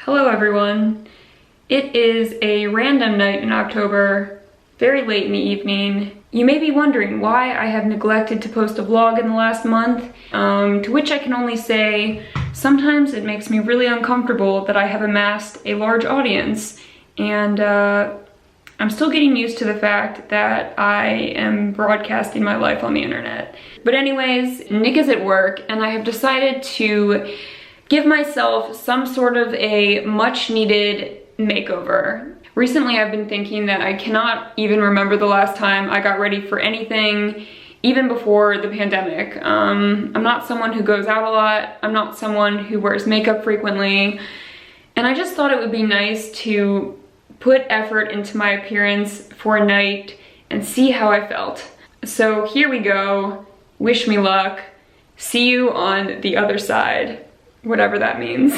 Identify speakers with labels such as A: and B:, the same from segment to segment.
A: Hello everyone. It is a random night in October, very late in the evening. You may be wondering why I have neglected to post a vlog in the last month, to which I can only say, sometimes it makes me really uncomfortable that I have amassed a large audience, and I'm still getting used to the fact that I am broadcasting my life on the internet. But anyways, Nick is at work, and I have decided to give myself some sort of a much needed makeover. Recently I've been thinking that I cannot even remember the last time I got ready for anything, even before the pandemic. I'm not someone who goes out a lot, I'm not someone who wears makeup frequently, and I just thought it would be nice to put effort into my appearance for a night and see how I felt. So here we go, wish me luck, see you on the other side. Whatever that means.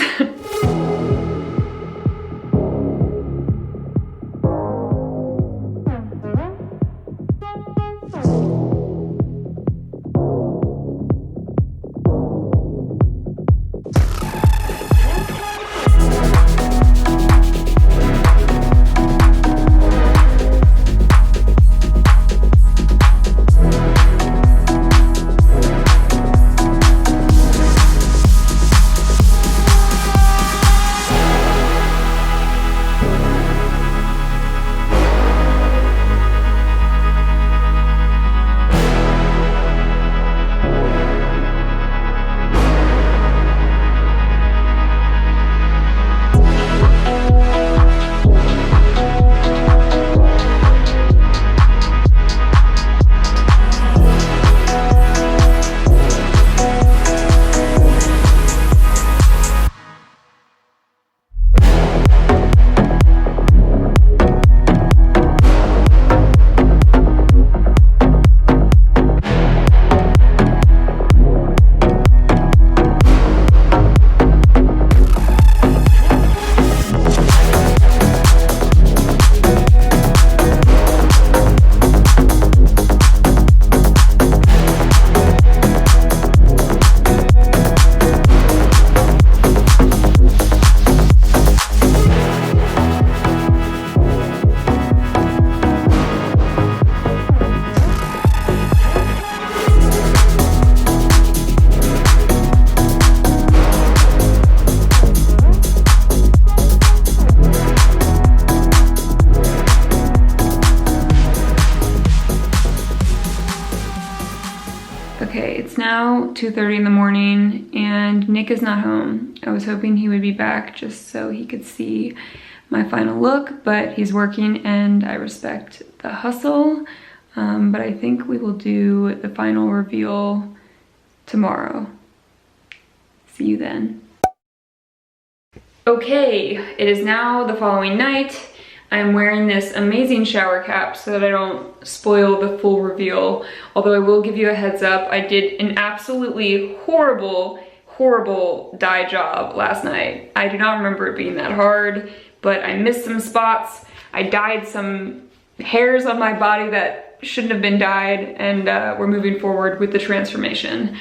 A: Okay, it's now 2:30 in the morning and Nick is not home. I was hoping he would be back just so he could see my final look, but he's working and I respect the hustle. But I think we will do the final reveal tomorrow. See you then. Okay, it is now the following night. I'm wearing this amazing shower cap so that I don't spoil the full reveal. Although I will give you a heads up, I did an absolutely horrible dye job last night. I do not remember it being that hard, but I missed some spots. I dyed some hairs on my body that shouldn't have been dyed, and we're moving forward with the transformation.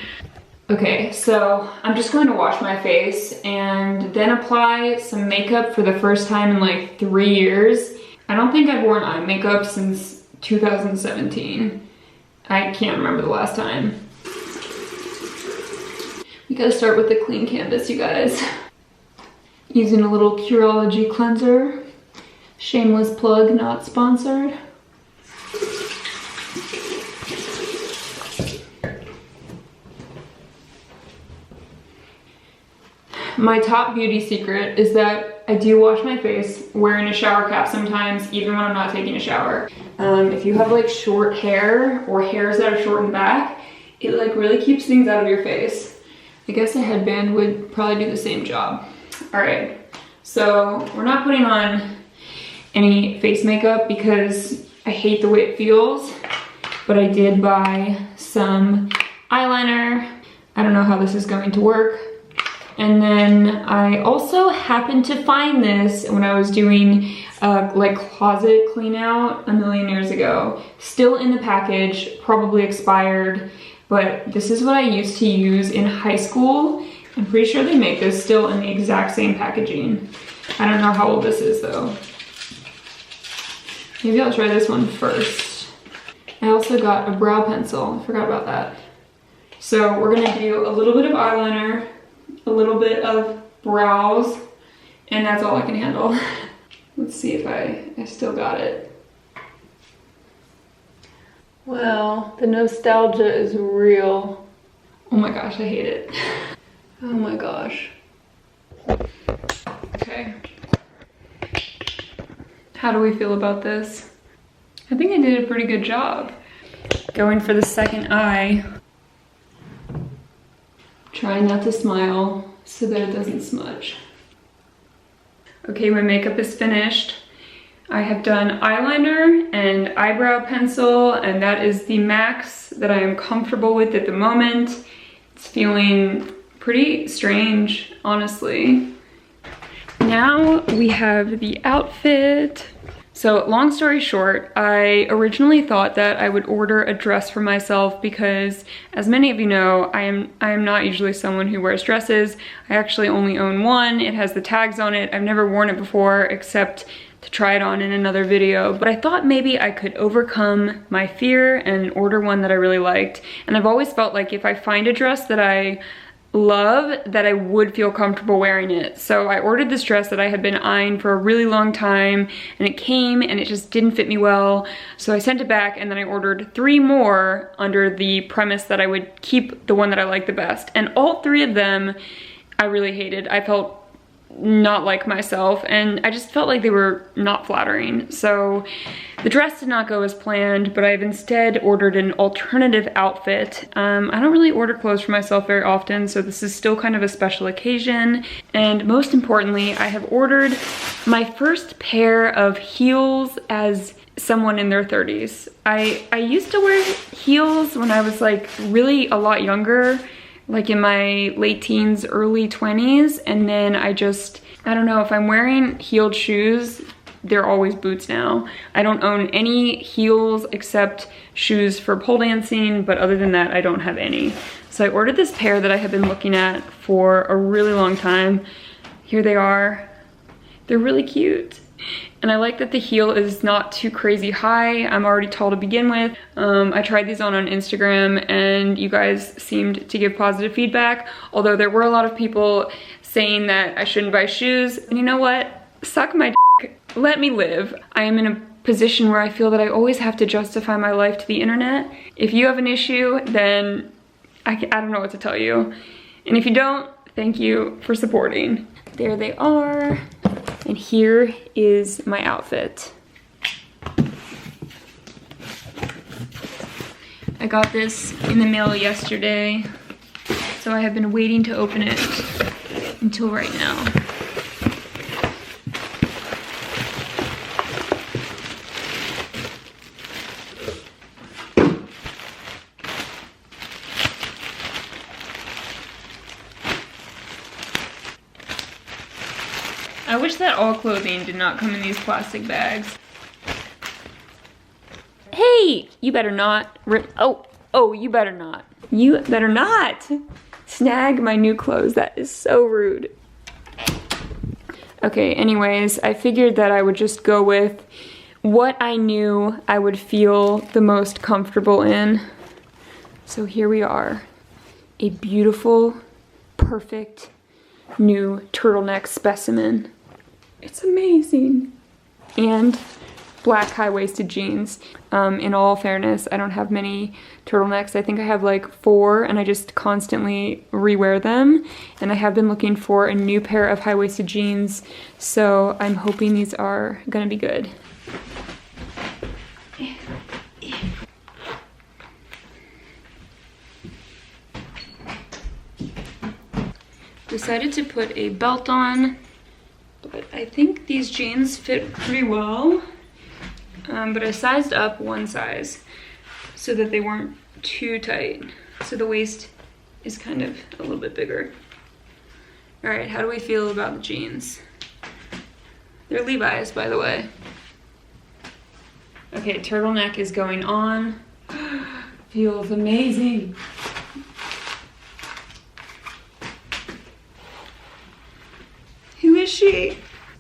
A: Okay, so I'm just going to wash my face and then apply some makeup for the first time in like 3 years. I don't think I've worn eye makeup since 2017. I can't remember the last time. We gotta start with the clean canvas, you guys. Using a little Curology cleanser. Shameless plug, not sponsored. My top beauty secret is that I do wash my face wearing a shower cap sometimes, even when I'm not taking a shower. If you have like short hair or hairs that are shortened back, it like really keeps things out of your face. I guess a headband would probably do the same job. All right, so we're not putting on any face makeup because I hate the way it feels, but I did buy some eyeliner. I don't know how this is going to work. And then I also happened to find this when I was doing like closet clean out a million years ago. Still in the package, probably expired, but this is what I used to use in high school. I'm pretty sure they make this still in the exact same packaging. I don't know how old this is though. Maybe I'll try this one first. I also got a brow pencil, I forgot about that. So we're gonna do a little bit of eyeliner, a little bit of brows, and that's all I can handle. Let's see if I still got it. Well, the nostalgia is real. Oh my gosh, I hate it. Oh my gosh. Okay. How do we feel about this? I think I did a pretty good job. Going for the second eye. Trying not to smile so that it doesn't smudge. Okay, my makeup is finished. I have done eyeliner and eyebrow pencil, and that is the max that I am comfortable with at the moment. It's feeling pretty strange, honestly. Now we have the outfit. So long story short, I originally thought that I would order a dress for myself because, as many of you know, I am not usually someone who wears dresses. I actually only own one. It has the tags on it. I've never worn it before except to try it on in another video, but I thought maybe I could overcome my fear and order one that I really liked. And I've always felt like if I find a dress that I love, that I would feel comfortable wearing it. So I ordered this dress that I had been eyeing for a really long time, and it came and it just didn't fit me well. So I sent it back, and then I ordered 3 more under the premise that I would keep the one that I liked the best. And all 3 of them I really hated. I felt not like myself, and I just felt like they were not flattering. So the dress did not go as planned, but I've instead ordered an alternative outfit. I don't really order clothes for myself very often, so this is still kind of a special occasion. And most importantly, I have ordered my first pair of heels as someone in their 30s. I used to wear heels when I was like really a lot younger, like in my late teens, early 20s, and then I don't know, if I'm wearing heeled shoes, they're always boots now. I don't own any heels except shoes for pole dancing, but other than that, I don't have any. So I ordered this pair that I have been looking at for a really long time. Here they are. They're really cute. And I like that the heel is not too crazy high. I'm already tall to begin with. I tried these on Instagram, and you guys seemed to give positive feedback, although there were a lot of people saying that I shouldn't buy shoes. And you know what? Suck my dick. Let me live. I am in a position where I feel that I always have to justify my life to the internet. If you have an issue, then I don't know what to tell you. And if you don't, thank you for supporting. There they are. And here is my outfit. I got this in the mail yesterday, so I have been waiting to open it until right now. I wish that all clothing did not come in these plastic bags. Hey, you better not. Oh, you better not. You better not snag my new clothes. That is so rude. Okay, anyways, I figured that I would just go with what I knew I would feel the most comfortable in. So here we are. A beautiful, perfect, new turtleneck specimen. It's amazing. And black high-waisted jeans. In all fairness, I don't have many turtlenecks. I think I have like 4, and I just constantly rewear them. And I have been looking for a new pair of high-waisted jeans, so I'm hoping these are gonna be good. Decided to put a belt on, but I think these jeans fit pretty well. But I sized up one size so that they weren't too tight. So the waist is kind of a little bit bigger. All right, how do we feel about the jeans? They're Levi's, by the way. Okay, turtleneck is going on. Feels amazing. Who is she?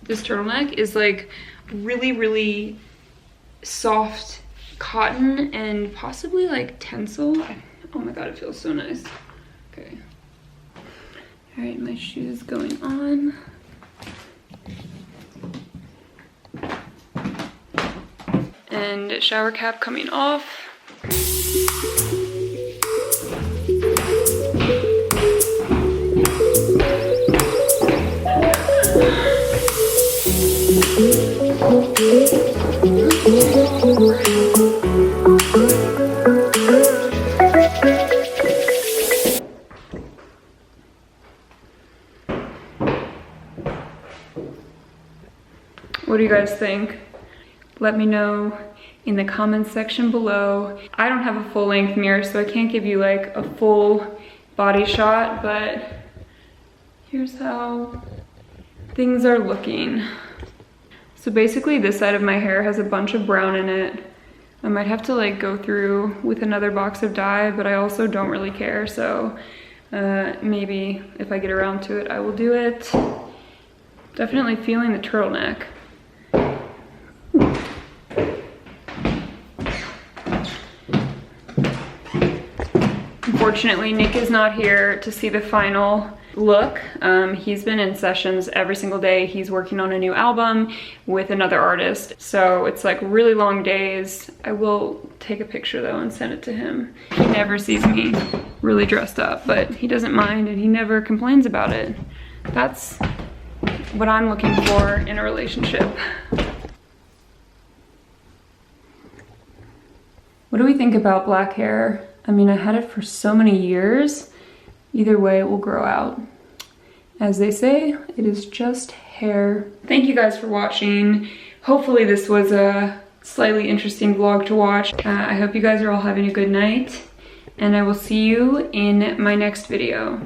A: this turtleneck is like really, really soft cotton and possibly like tencel. Oh my god, it feels so nice. Okay. All right, my shoes going on. And shower cap coming off. What do you guys think? Let me know in the comments section below. I don't have a full length mirror, so I can't give you like a full body shot, but here's how things are looking. So basically this side of my hair has a bunch of brown in it. I might have to like go through with another box of dye, but I also don't really care, so maybe if I get around to it, I will do it. Definitely feeling the turtleneck. Unfortunately, Nick is not here to see the final look. He's been in sessions every single day. He's working on a new album with another artist. So it's like really long days. I will take a picture though and send it to him. He never sees me really dressed up, but he doesn't mind and he never complains about it. That's what I'm looking for in a relationship. What do we think about black hair? I mean, I had it for so many years. Either way, it will grow out. As they say, it is just hair. Thank you guys for watching. Hopefully this was a slightly interesting vlog to watch. I hope you guys are all having a good night, and I will see you in my next video.